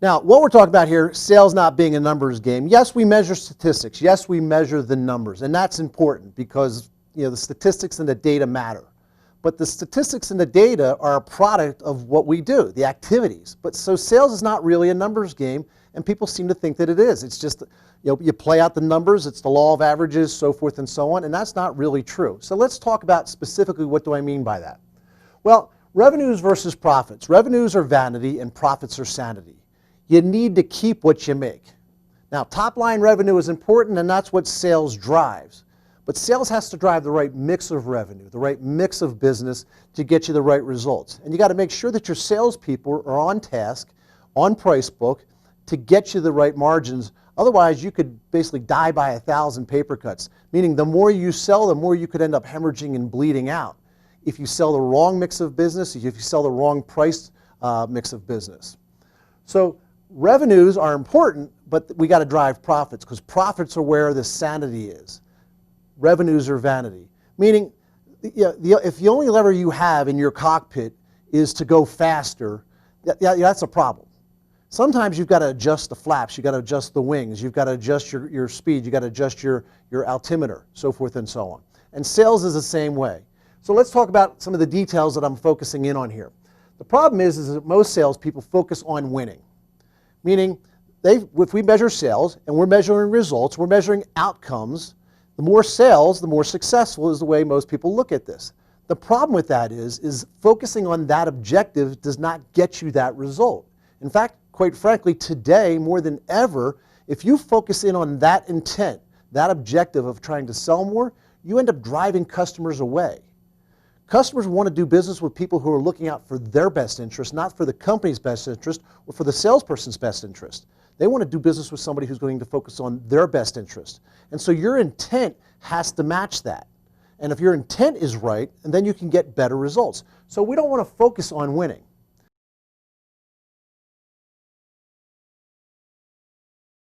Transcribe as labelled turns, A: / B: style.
A: Now, what we're talking about here, sales not being a numbers game. Yes, we measure statistics. Yes, we measure the numbers, and that's important because the statistics and the data matter. But the statistics and the data are a product of what we do, the activities. But so sales is not really a numbers game, and people seem to think that it is. It's just, you play out the numbers, it's the law of averages, so forth and so on, and that's not really true. So let's talk about specifically what do I mean by that. Well, revenues versus profits. Revenues are vanity and profits are sanity. You need to keep what you make. Now, top line revenue is important, and that's what sales drives. But sales has to drive the right mix of revenue, the right mix of business to get you the right results. And you got to make sure that your salespeople are on task, on price book, to get you the right margins. Otherwise, you could basically die by 1,000 paper cuts, meaning the more you sell, the more you could end up hemorrhaging and bleeding out if you sell the wrong mix of business, if you sell the wrong price mix of business. So revenues are important, but we got to drive profits because profits are where the sanity is. Revenues are vanity, meaning if the only lever you have in your cockpit is to go faster, that's a problem. Sometimes you've got to adjust the flaps, you've got to adjust the wings, you've got to adjust your speed, you've got to adjust your altimeter, so forth and so on. And sales is the same way. So let's talk about some of the details that I'm focusing in on here. The problem is that most salespeople focus on winning, meaning if we measure sales and we're measuring results, we're measuring outcomes. The more sales, the more successful is the way most people look at this. The problem with that is focusing on that objective does not get you that result. In fact, quite frankly, today more than ever, if you focus in on that intent, that objective of trying to sell more, you end up driving customers away. Customers want to do business with people who are looking out for their best interest, not for the company's best interest or for the salesperson's best interest. They want to do business with somebody who's going to focus on their best interest. And so your intent has to match that. And if your intent is right, and then you can get better results. So we don't want to focus on winning.